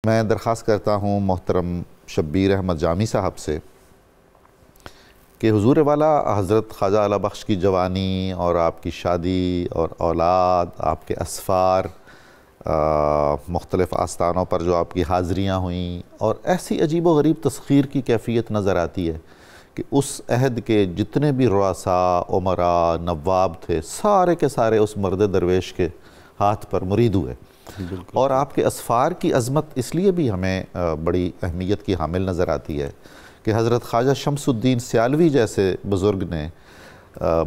میں درخواست کرتا ہوں محترم شبیر احمد جامی صاحب سے کہ حضور والا حضرت خواجہ اعلیٰ بخش کی جوانی اور آپ کی شادی اور اولاد، آپ کے اسفار، مختلف آستانوں پر جو آپ کی حاضریاں ہوئیں، اور ایسی عجیب و غریب تسخیر کی کیفیت نظر آتی ہے کہ اس عہد کے جتنے بھی رؤساء، امراء، نواب تھے، سارے کے سارے اس مرد درویش کے ہاتھ پر مرید ہوئے۔ اور آپ کے اسفار کی عظمت اس لیے بھی ہمیں بڑی اہمیت کی حامل نظر آتی ہے کہ حضرت خواجہ شمس الدین سیالوی جیسے بزرگ نے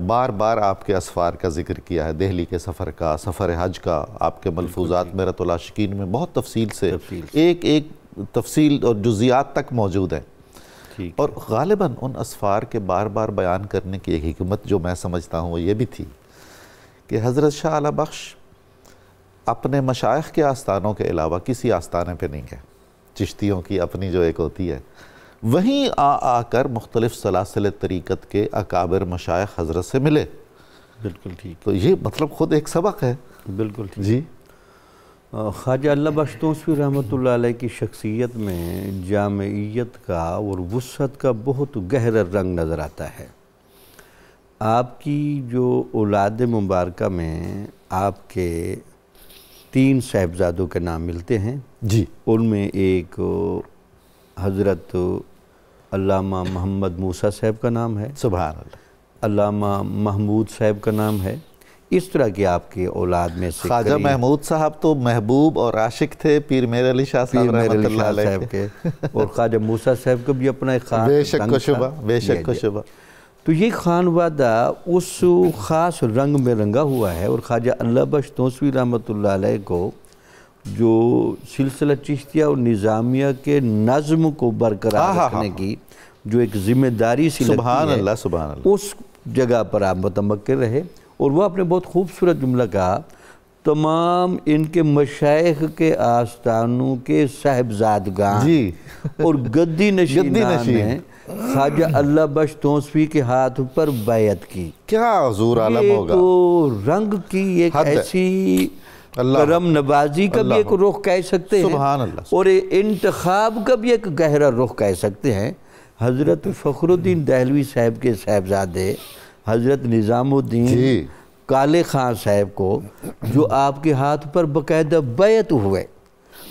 بار بار آپ کے اسفار کا ذکر کیا ہے، دہلی کے سفر کا، سفر حج کا۔ آپ کے ملفوظات میرۃ العاشقین میں بہت تفصیل سے ایک ایک تفصیل اور جزیات تک موجود ہیں، اور غالباً ان اسفار کے بار بار بیان کرنے کی ایک حکمت جو میں سمجھتا ہوں وہ یہ بھی تھی کہ حضرت شاہ اعلیٰ بخش اپنے مشائخ کے آستانوں کے علاوہ کسی آستانے پہ نہیں گئے۔ چشتیوں کی اپنی جو ایک ہوتی ہے، وہیں آ کر مختلف سلاسل طریقت کے اکابر مشائخ حضرت سے ملے۔ بالکل ٹھیک، تو یہ مطلب خود ایک سبق ہے۔ بالکل ٹھیک جی، خواجہ اعلیٰ بخش توسوی رحمۃ اللہ علیہ کی شخصیت میں جامعیت کا اور وسعت کا بہت گہرا رنگ نظر آتا ہے۔ آپ کی جو اولاد مبارکہ میں آپ کے 3 صاحبزادوں کے نام ملتے ہیں، جی، ان میں ایک حضرت علامہ محمد موسیٰ صاحب کا نام ہے، سبحان اللہ، علامہ محمود صاحب کا نام ہے۔ اس طرح کے آپ کے اولاد میں سے خواجہ محمود صاحب تو محبوب اور عاشق تھے پیر میر علی شاہ صاحب رحمۃ اللہ علیہ کے، اور خواجہ موسیٰ صاحب کا بھی اپنا ایک خاص بے شک و شبہ، بے شک و شبہ۔ تو یہ خانوادہ اس خاص رنگ میں رنگا ہوا ہے، اور خواجہ اعلیٰ بخش توسوی رحمۃ اللہ علیہ کو جو سلسلہ چشتیہ اور نظامیہ کے نظم کو برقرار رکھنے کی جو ایک ذمہ داری سی لگتی ہے، سبحان اللہ، سبحان اللہ، اس جگہ پر آپ متمکن رہے۔ اور وہ آپ نے بہت خوبصورت جملہ کہا، تمام ان کے مشائخ کے آستانوں کے صاحبزادگان اور گدی نشینان نے خواجہ اعلیٰ بخش توسوی کے ہاتھ پر بیعت کی۔ کیا حضور عالم ہوگا! یہ تو رنگ کی ایک ایسی کرم نوازی کا بھی ایک رخ کہہ سکتے ہیں، سبحان اللہ، اور انتخاب کا بھی ایک گہرا رخ کہہ سکتے ہیں۔ حضرت فخر الدین دہلوی صاحب کے صاحبزادے حضرت نظام الدین کالے خان صاحب کو جو آپ کے ہاتھ پر باقاعدہ بیعت ہوئے،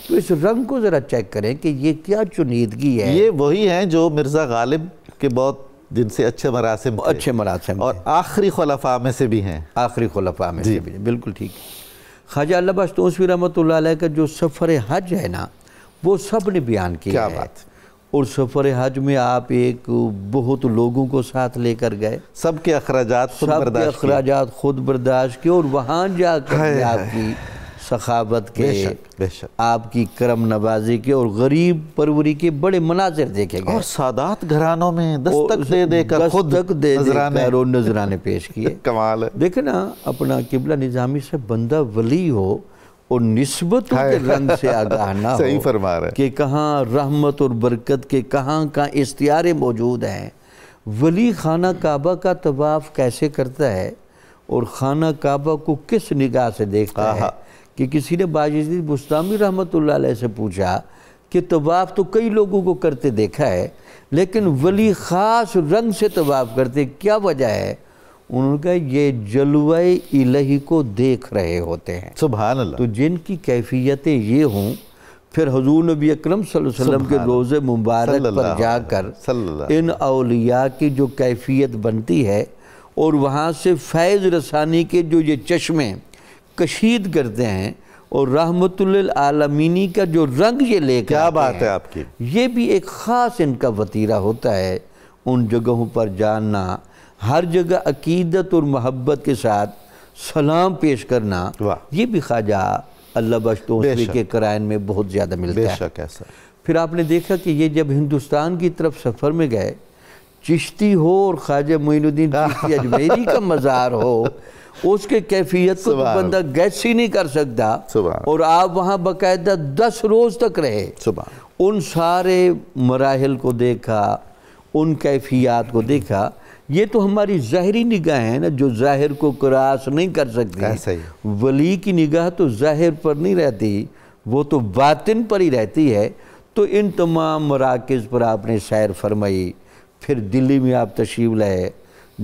تو اس رنگ کو ذرا چیک کریں کہ یہ کیا چنیدگی ہے۔ یہ وہی ہیں جو مرزا غالب کے بہت جن سے اچھے مراسم تھے، اچھے مراسم، اور آخری خلفاء میں سے بھی ہیں، آخری خلفاء میں سے بھی ہیں، بالکل ٹھیک۔ خواجہ اعلیٰ بخش توسوی رحمۃ اللہ علیہ کا جو سفر حج ہے نا، وہ سب نے بیان کیا ہے۔ کیا بات! اور سفر حج میں آپ ایک بہت لوگوں کو ساتھ لے کر گئے، سب کے اخراجات خود برداشت کیے، سب کے اخراجات خود برداشت کیے، اور وہاں جا کر آپ کی سخاوت کے، بے شک، آپ کی کرم نوازی کے اور غریب پروری کے بڑے مناظر دیکھے گئے، اور سادات گھرانوں میں دستک دے دے کر خود نذرانے پیش کیے۔ کمال ہے۔ دیکھیں نا، اپنا قبلہ نظامی سے بندہ ولی ہو اور نسبتوں کے رنگ سے آگاہ نہ ہو، صحیح فرما رہے ہیں کہ کہاں رحمت اور برکت کے کہاں استعارے موجود ہیں۔ ولی خانہ کعبہ کا طواف کیسے کرتا ہے اور خانہ کعبہ کو کس نگاہ سے دیکھتا ہے، کہ کسی نے باجزید بستامی رحمۃ اللہ علیہ سے پوچھا کہ طواف تو کئی لوگوں کو کرتے دیکھا ہے، لیکن ولی خاص رنگ سے طواف کرتے، کیا وجہ ہے؟ انہوں نے کہا یہ جلوہ الہی کو دیکھ رہے ہوتے ہیں۔ سبحان اللہ۔ تو جن کی کیفیتیں یہ ہوں، پھر حضور نبی اکرم صلی اللہ علیہ وسلم کے روضے مبارک پر جا کر ان اولیاء کی جو کیفیت بنتی ہے، اور وہاں سے فیض رسانی کے جو یہ چشمے کشید کرتے ہیں، اور رحمت للعالمینی کا جو رنگ یہ لے کر، کیا بات ہے آپ کی! یہ بھی ایک خاص ان کا وتیرہ ہوتا ہے۔ ان جگہوں پر جاننا، ہر جگہ عقیدت اور محبت کے ساتھ سلام پیش کرنا، یہ بھی خواجہ اعلیٰ بخش توسوی کے قرائن میں بہت زیادہ ملتا ہے۔ بے شک ایسا۔ پھر آپ نے دیکھا کہ یہ جب ہندوستان کی طرف سفر میں گئے، چشتی ہو اور خواجہ معین الدین چشتی اجمیری کا مزار ہو، اس کے کیفیت کو تو بندہ گیس ہی نہیں کر سکتا، اور آپ وہاں باقاعدہ 10 روز تک رہے، ان سارے مراحل کو دیکھا، ان کیفیات کو دیکھا۔ یہ تو ہماری ظاہری نگاہ ہے نا، جو ظاہر کو کراس نہیں کر سکتی۔ ولی کی نگاہ تو ظاہر پر نہیں رہتی، وہ تو باطن پر ہی رہتی ہے۔ تو ان تمام مراکز پر آپ نے سیر فرمائی۔ پھر دلی میں آپ تشریف لائے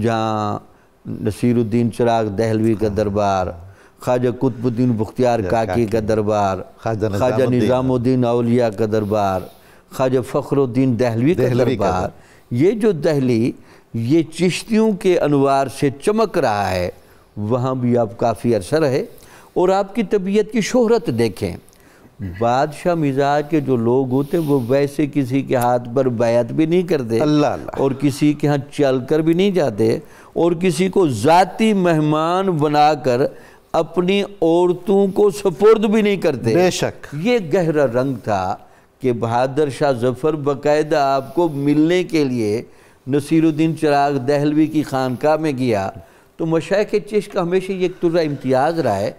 جہاں نصیر الدین چراغ دہلوی کا دربار، خواجہ قطب الدین بختیار کاکی کا دربار، خواجہ نظام الدین اولیاء کا دربار، خواجہ فخر الدین دہلوی کا دربار، یہ جو دہلی یہ چشتیوں کے انوار سے چمک رہا ہے، وہاں بھی آپ کافی عرصہ رہے۔ اور آپ کی طبیعت کی شہرت دیکھیں، بادشاہ مزاج کے جو لوگ ہوتے ہیں وہ ویسے کسی کے ہاتھ پر بیعت بھی نہیں کرتے، اور کسی کے ہاں چل کر بھی نہیں جاتے، اور کسی کو ذاتی مہمان بنا کر اپنی عورتوں کو سپرد بھی نہیں کرتے۔ بے شک یہ گہرا رنگ تھا کہ بہادر شاہ ظفر باقاعدہ آپ کو ملنے کے لیے نصیر الدین چراغ دہلوی کی خانقاہ میں گیا۔ تو مشائخ چشت کا ہمیشہ یہ ایک طرح امتیاز رہا ہے،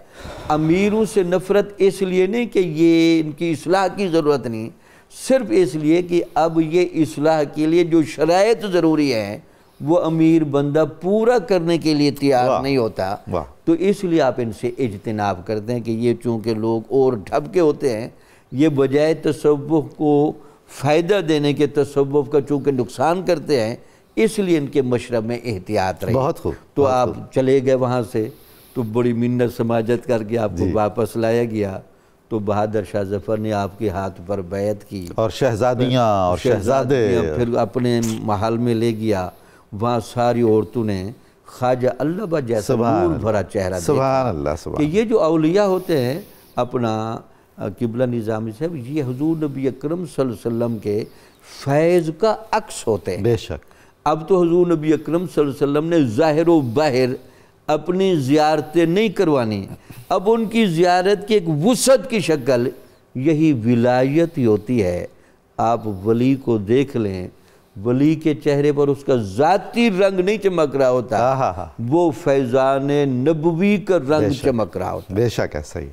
امیروں سے نفرت اس لیے نہیں کہ یہ ان کی اصلاح کی ضرورت نہیں، صرف اس لیے کہ اب یہ اصلاح کے لیے جو شرائط ضروری ہیں وہ امیر بندہ پورا کرنے کے لیے تیار نہیں ہوتا، تو اس لیے آپ ان سے اجتناب کرتے ہیں کہ یہ چونکہ لوگ اور ڈھب کے ہوتے ہیں، یہ بجائے تصوف کو فائدہ دینے کے تصوف کا چونکہ نقصان کرتے ہیں، اس لیے ان کے مشرب میں احتیاط رہی۔ بہت خوب۔ تو آپ چلے گئے وہاں سے، تو بڑی منت سماجت کر کے آپ کو واپس لایا گیا، تو بہادر شاہ ظفر نے آپ کے ہاتھ پر بیعت کی، اور شہزادیاں اور شہزادے پھر اپنے محل میں لے گیا۔ وہاں ساری عورتوں نے خواجہ اللہ با جیسا نور بھرا چہرہ دیکھا۔ سبحان اللہ، سبحان کہ یہ جو اولیاء ہوتے ہیں اپنا قبلہ نظامی صاحب، یہ حضور نبی اکرم صلی اللہ علیہ وسلم کے فیض کا عکس ہوتے ہیں۔ بے شک۔ اب تو حضور نبی اکرم صلی اللہ علیہ وسلم نے ظاہر و باہر اپنی زیارتیں نہیں کروانی، اب ان کی زیارت کی ایک وسعت کی شکل یہی ولایت ہی ہوتی ہے۔ آپ ولی کو دیکھ لیں، ولی کے چہرے پر اس کا ذاتی رنگ نہیں چمک رہا ہوتا، وہ فیضان نبوی کا رنگ چمک رہا ہوتا۔ بے شک ایسا ہی۔